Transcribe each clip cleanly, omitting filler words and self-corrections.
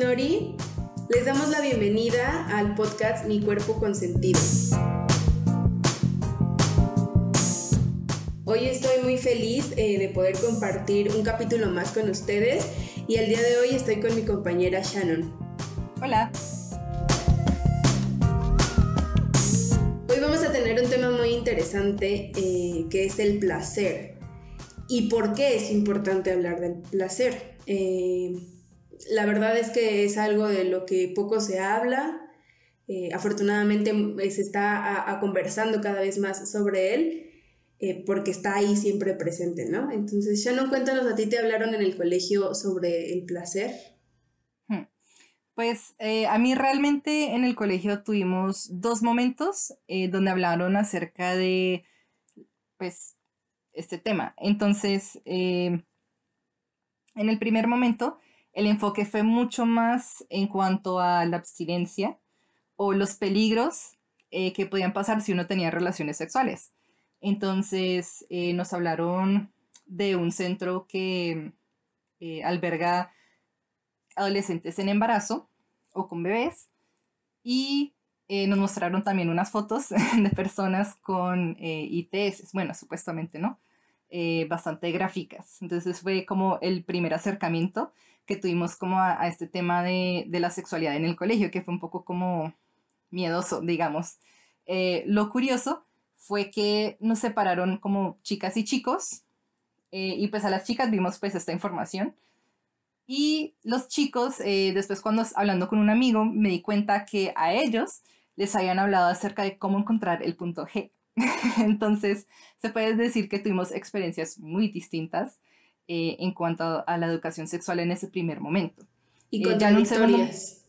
Nori. Les damos la bienvenida al podcast Mi Cuerpo Consentido. Hoy estoy muy feliz de poder compartir un capítulo más con ustedes y el día de hoy estoy con mi compañera Shannon. Hola. Hoy vamos a tener un tema muy interesante que es el placer. ¿Y por qué es importante hablar del placer? La verdad es que es algo de lo que poco se habla. Afortunadamente se está conversando cada vez más sobre él porque está ahí siempre presente, ¿no? Entonces, Shannon, cuéntanos, ¿a ti te hablaron en el colegio sobre el placer? Pues a mí realmente en el colegio tuvimos dos momentos donde hablaron acerca de, pues, este tema. Entonces, en el primer momento, el enfoque fue mucho más en cuanto a la abstinencia o los peligros que podían pasar si uno tenía relaciones sexuales. Entonces, nos hablaron de un centro que alberga adolescentes en embarazo o con bebés y nos mostraron también unas fotos de personas con ITS, bueno, supuestamente, ¿no? Bastante gráficas. Entonces fue como el primer acercamiento que tuvimos como a este tema de la sexualidad en el colegio, que fue un poco como miedoso, digamos. Lo curioso fue que nos separaron como chicas y chicos y pues a las chicas vimos pues esta información. Y los chicos, después cuando hablando con un amigo, me di cuenta que a ellos les habían hablado acerca de cómo encontrar el punto G. Entonces, se puede decir que tuvimos experiencias muy distintas en cuanto a la educación sexual en ese primer momento. Y contradictorias.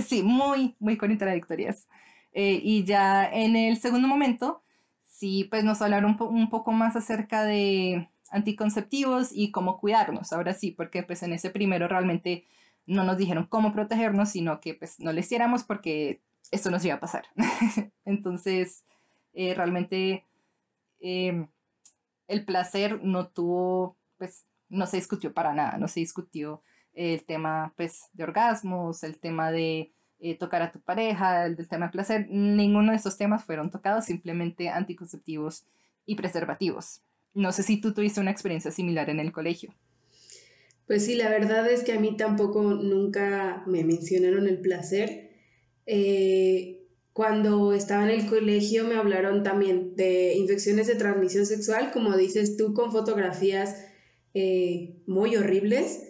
Sí, muy, muy contradictorias. Y ya en el segundo momento, sí, pues nos hablaron un poco más acerca de anticonceptivos y cómo cuidarnos, ahora sí, porque pues en ese primero realmente no nos dijeron cómo protegernos, sino que pues no le hiciéramos porque esto nos iba a pasar. Entonces, realmente el placer no tuvo, pues no se discutió para nada, no se discutió el tema pues de orgasmos, el tema de tocar a tu pareja, el del tema de placer, ninguno de estos temas fueron tocados, simplemente anticonceptivos y preservativos. No sé si tú tuviste una experiencia similar en el colegio. Pues sí, la verdad es que a mí tampoco nunca me mencionaron el placer. Cuando estaba en el colegio me hablaron también de infecciones de transmisión sexual, como dices tú, con fotografías muy horribles.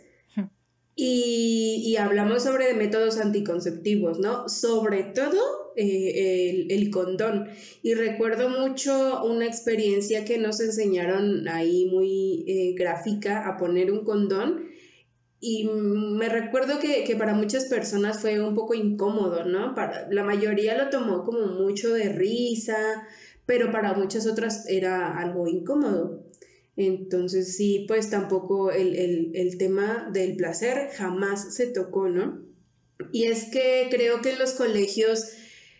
Y hablamos sobre métodos anticonceptivos, ¿no? Sobre todo el condón. Y recuerdo mucho una experiencia que nos enseñaron ahí muy gráfica a poner un condón. Y me recuerdo que para muchas personas fue un poco incómodo, ¿no? La mayoría lo tomó como mucho de risa, pero para muchas otras era algo incómodo. Entonces sí, pues tampoco el tema del placer jamás se tocó, ¿no? Y es que creo que en los colegios,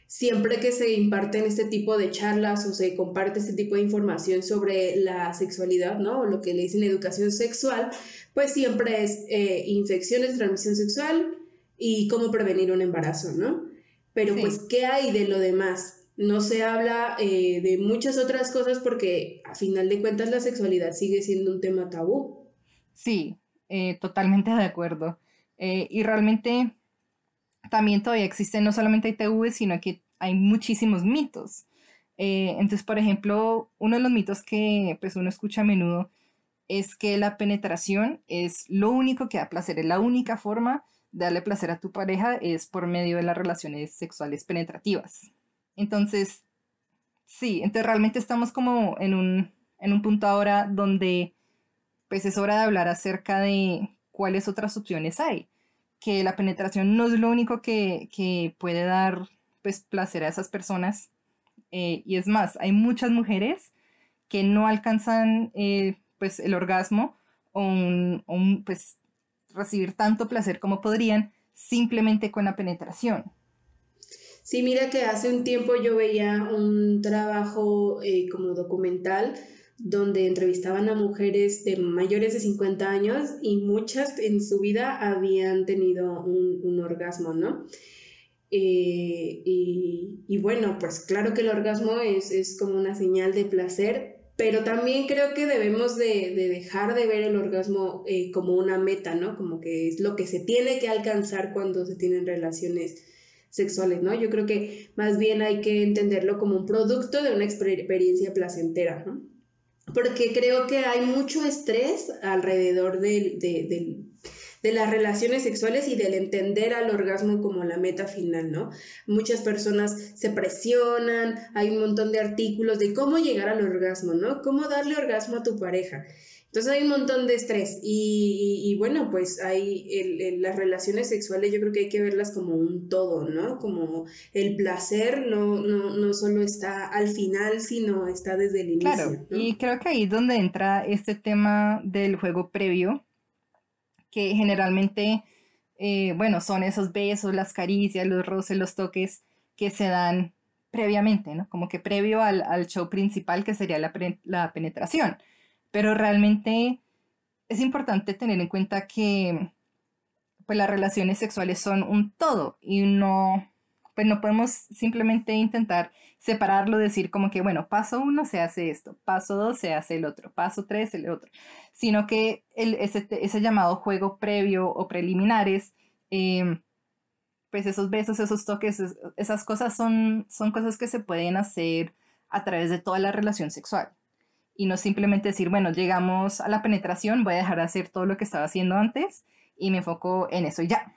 siempre que se imparten este tipo de charlas o se comparte este tipo de información sobre la sexualidad, ¿no? O lo que le dicen educación sexual, pues siempre es infecciones de transmisión sexual y cómo prevenir un embarazo, ¿no? Pero Sí. pues, ¿qué hay de lo demás? No se habla de muchas otras cosas porque a final de cuentas la sexualidad sigue siendo un tema tabú. Sí, totalmente de acuerdo. Y realmente también todavía existen no solamente ITV, sino que hay muchísimos mitos. Entonces, por ejemplo, uno de los mitos que pues, uno escucha a menudo es que la penetración es lo único que da placer, es la única forma de darle placer a tu pareja es por medio de las relaciones sexuales penetrativas. Entonces, sí, entonces realmente estamos como en un punto ahora donde pues es hora de hablar acerca de cuáles otras opciones hay, que la penetración no es lo único que puede dar pues placer a esas personas, y es más, hay muchas mujeres que no alcanzan pues el orgasmo pues recibir tanto placer como podrían simplemente con la penetración. Sí, mira que hace un tiempo yo veía un trabajo como documental donde entrevistaban a mujeres de mayores de 50 años y muchas en su vida habían tenido un orgasmo, ¿no? Y bueno, pues claro que el orgasmo es como una señal de placer, pero también creo que debemos de dejar de ver el orgasmo como una meta, ¿no? Como que es lo que se tiene que alcanzar cuando se tienen relaciones sexuales, ¿no? Yo creo que más bien hay que entenderlo como un producto de una experiencia placentera, ¿no? Porque creo que hay mucho estrés alrededor de las relaciones sexuales y del entender al orgasmo como la meta final, ¿no? Muchas personas se presionan, hay un montón de artículos de cómo llegar al orgasmo, ¿no? Cómo darle orgasmo a tu pareja. Entonces hay un montón de estrés y bueno, pues hay las relaciones sexuales yo creo que hay que verlas como un todo, ¿no? Como el placer no solo está al final, sino está desde el Claro, inicio, ¿no? y creo que ahí es donde entra este tema del juego previo, que generalmente, bueno, son esos besos, las caricias, los roces, los toques que se dan previamente, ¿no? Como que previo al show principal que sería la penetración. Pero realmente es importante tener en cuenta que pues las relaciones sexuales son un todo y no, pues no podemos simplemente intentar separarlo, decir como que, bueno, paso uno se hace esto, paso dos se hace el otro, paso tres el otro, sino que ese llamado juego previo o preliminares, pues esos besos, esos toques, esas cosas son cosas que se pueden hacer a través de toda la relación sexual. Y no simplemente decir, bueno, llegamos a la penetración, voy a dejar de hacer todo lo que estaba haciendo antes y me enfoco en eso y ya.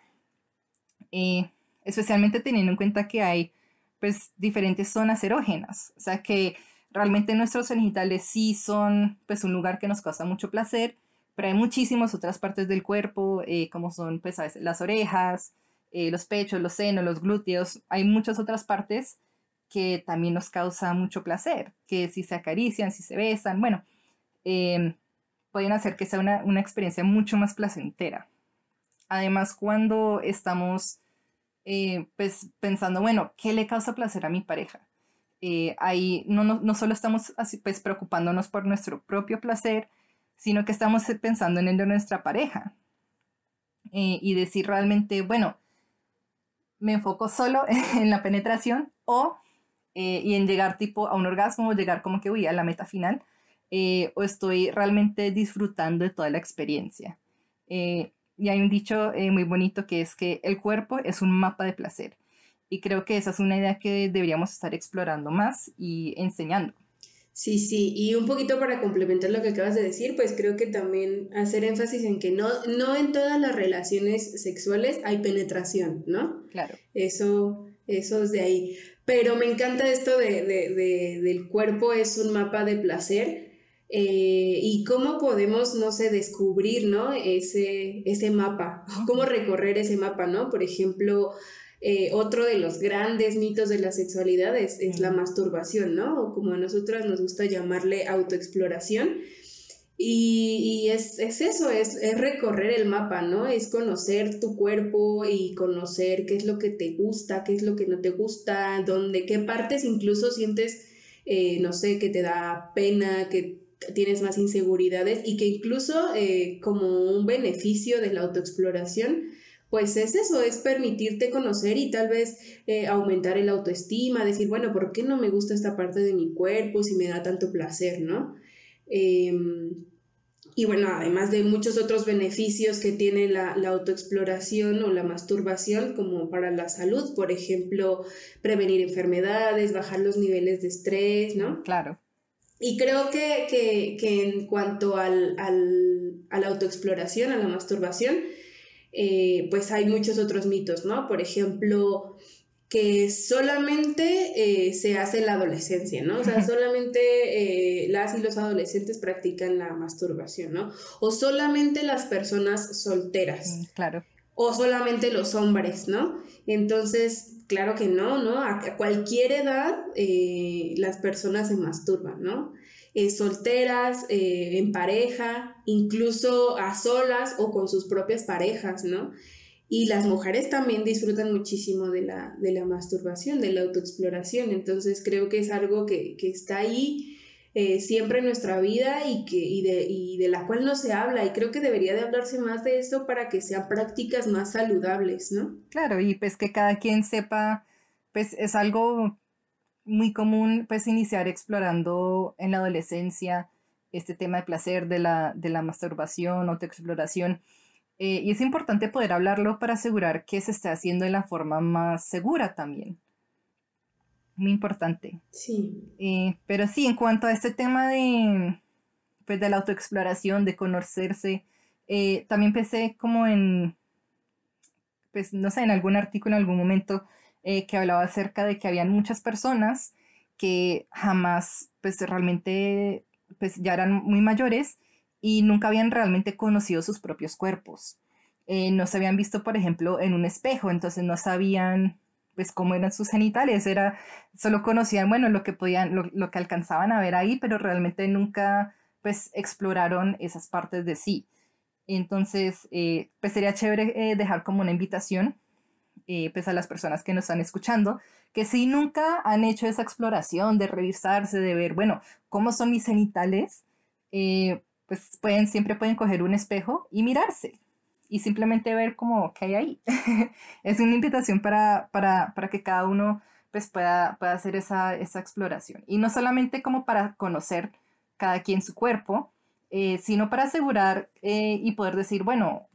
Especialmente teniendo en cuenta que hay pues diferentes zonas erógenas, o sea que realmente nuestros genitales sí son pues un lugar que nos causa mucho placer, pero hay muchísimas otras partes del cuerpo, como son pues a veces las orejas, los pechos, los senos, los glúteos, hay muchas otras partes que también nos causa mucho placer, que si se acarician, si se besan, bueno, eh, pueden hacer que sea una experiencia mucho más placentera. Además, cuando estamos pues pensando, bueno, ¿qué le causa placer a mi pareja? Ahí no solo estamos así, pues preocupándonos por nuestro propio placer, sino que estamos pensando en el de nuestra pareja. Y decir realmente, bueno, me enfoco solo en la penetración y en llegar tipo a un orgasmo o llegar como que voy a la meta final, o estoy realmente disfrutando de toda la experiencia. Y hay un dicho muy bonito que es que el cuerpo es un mapa de placer. Y creo que esa es una idea que deberíamos estar explorando más y enseñando. Sí, sí, y un poquito para complementar lo que acabas de decir, pues creo que también hacer énfasis en que no en todas las relaciones sexuales hay penetración, ¿no? Claro. Eso es de ahí. Pero me encanta esto del cuerpo es un mapa de placer y cómo podemos, no sé, descubrir, ¿no? Ese mapa, cómo recorrer ese mapa, ¿no? Por ejemplo, otro de los grandes mitos de la sexualidad es la masturbación, ¿no? O como a nosotras nos gusta llamarle autoexploración. Y es eso, es recorrer el mapa, ¿no? Es conocer tu cuerpo y conocer qué es lo que te gusta, qué es lo que no te gusta, dónde, qué partes incluso sientes, no sé, que te da pena, que tienes más inseguridades y que incluso como un beneficio de la autoexploración, pues es eso, es permitirte conocer y tal vez aumentar el autoestima, decir, bueno, ¿por qué no me gusta esta parte de mi cuerpo si me da tanto placer, ¿no? Eh, y bueno, además de muchos otros beneficios que tiene la autoexploración o la masturbación, como para la salud, por ejemplo, prevenir enfermedades, bajar los niveles de estrés, ¿no? Claro. Y creo que en cuanto a la autoexploración, a la masturbación, pues hay muchos otros mitos, ¿no? Por ejemplo, que solamente se hace en la adolescencia, ¿no? O sea, solamente las y los adolescentes practican la masturbación, ¿no? O solamente las personas solteras, Claro. o solamente los hombres, ¿no? Entonces, claro que no, ¿no? A cualquier edad las personas se masturban, ¿no? Solteras, en pareja, incluso a solas o con sus propias parejas, ¿no? Y las mujeres también disfrutan muchísimo de la masturbación, de la autoexploración. Entonces creo que es algo que está ahí siempre en nuestra vida y de la cual no se habla. Y creo que debería de hablarse más de eso para que sean prácticas más saludables, ¿no? Claro, y pues que cada quien sepa, pues es algo muy común pues iniciar explorando en la adolescencia este tema de placer, de la masturbación, autoexploración. Y es importante poder hablarlo para asegurar que se está haciendo de la forma más segura también. Muy importante. Sí. Pero sí, en cuanto a este tema pues, de la autoexploración, de conocerse, también pensé como en, pues no sé, en algún artículo en algún momento que hablaba acerca de que habían muchas personas que jamás, pues realmente, pues ya eran muy mayores y nunca habían realmente conocido sus propios cuerpos. No se habían visto, por ejemplo, en un espejo, entonces no sabían pues cómo eran sus genitales, solo conocían, bueno, lo que podían, lo que alcanzaban a ver ahí, pero realmente nunca pues exploraron esas partes de sí. Entonces, pues sería chévere dejar como una invitación pues a las personas que nos están escuchando, que si nunca han hecho esa exploración de revisarse, de ver, bueno, cómo son mis genitales, pues siempre pueden coger un espejo y mirarse y simplemente ver como qué hay ahí. Es una invitación para que cada uno pues pueda hacer esa exploración. Y no solamente como para conocer cada quien su cuerpo, sino para asegurar y poder decir, bueno,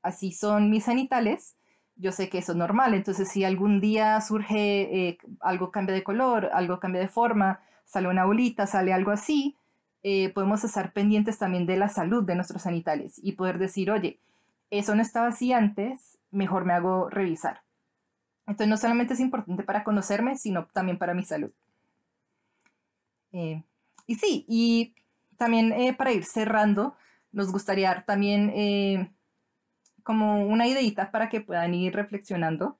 así son mis genitales, yo sé que eso es normal, entonces si algún día surge algo cambia de color, algo cambia de forma, sale una bolita, sale algo así, podemos estar pendientes también de la salud de nuestros genitales y poder decir, oye, eso no estaba así antes, mejor me hago revisar. Entonces no solamente es importante para conocerme, sino también para mi salud. Y sí, y también para ir cerrando, nos gustaría dar también como una ideita para que puedan ir reflexionando,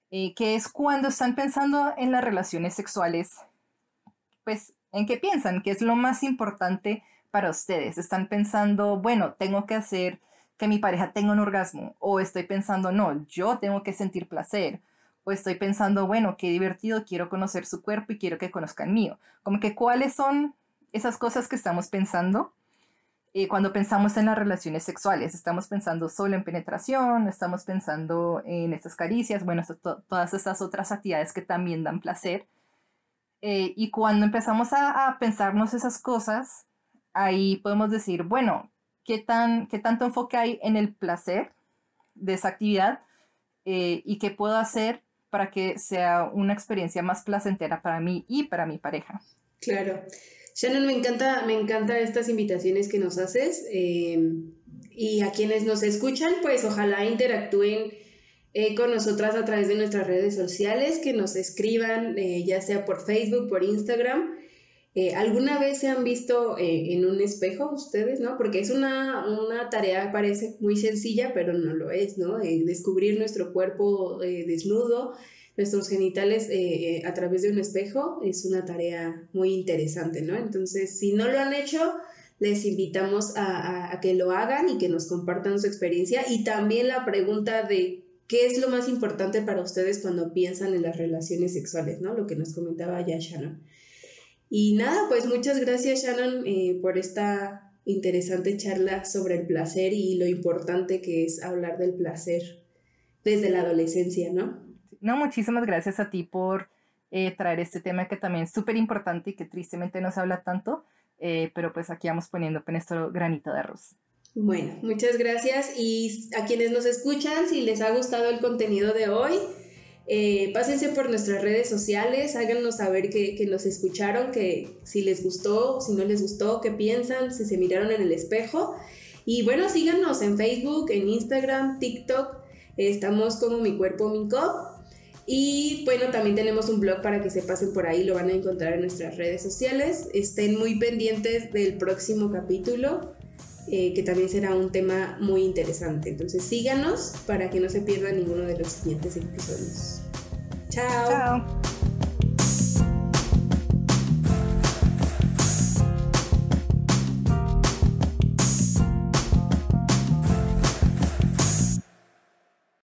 que es cuando están pensando en las relaciones sexuales, pues, ¿en qué piensan? ¿Qué es lo más importante para ustedes? ¿Están pensando, bueno, tengo que hacer que mi pareja tenga un orgasmo? ¿O estoy pensando, no, yo tengo que sentir placer? ¿O estoy pensando, bueno, qué divertido, quiero conocer su cuerpo y quiero que conozcan el mío? Como que cuáles son esas cosas que estamos pensando cuando pensamos en las relaciones sexuales. Estamos pensando solo en penetración, estamos pensando en estas caricias, bueno, todas estas otras actividades que también dan placer. Y cuando empezamos a pensarnos esas cosas, ahí podemos decir, bueno, ¿qué tanto enfoque hay en el placer de esa actividad? ¿Y qué puedo hacer para que sea una experiencia más placentera para mí y para mi pareja? Claro. Shannon, me encanta estas invitaciones que nos haces y a quienes nos escuchan, pues ojalá interactúen con nosotras a través de nuestras redes sociales, que nos escriban ya sea por Facebook, por Instagram. ¿Alguna vez se han visto en un espejo ustedes, no? Porque es una tarea, parece muy sencilla, pero no lo es, ¿no? Descubrir nuestro cuerpo desnudo, nuestros genitales a través de un espejo es una tarea muy interesante, ¿no? Entonces, si no lo han hecho, les invitamos a que lo hagan y que nos compartan su experiencia. Y también la pregunta de qué es lo más importante para ustedes cuando piensan en las relaciones sexuales, ¿no? Lo que nos comentaba ya Shannon. Y nada, pues muchas gracias Shannon por esta interesante charla sobre el placer y lo importante que es hablar del placer desde la adolescencia, ¿no? No, muchísimas gracias a ti por traer este tema que también es súper importante y que tristemente no se habla tanto, pero pues aquí vamos poniendo nuestro granito de arroz. Bueno, muchas gracias y a quienes nos escuchan, si les ha gustado el contenido de hoy, pásense por nuestras redes sociales, háganos saber que nos escucharon, que si les gustó, si no les gustó, qué piensan, si se miraron en el espejo. Y bueno, síganos en Facebook, en Instagram, TikTok, estamos como Mi Cuerpo, Mi Cup. Y bueno, también tenemos un blog para que se pasen por ahí, lo van a encontrar en nuestras redes sociales. Estén muy pendientes del próximo capítulo, que también será un tema muy interesante. Entonces síganos para que no se pierdan ninguno de los siguientes episodios. Chao. Chao.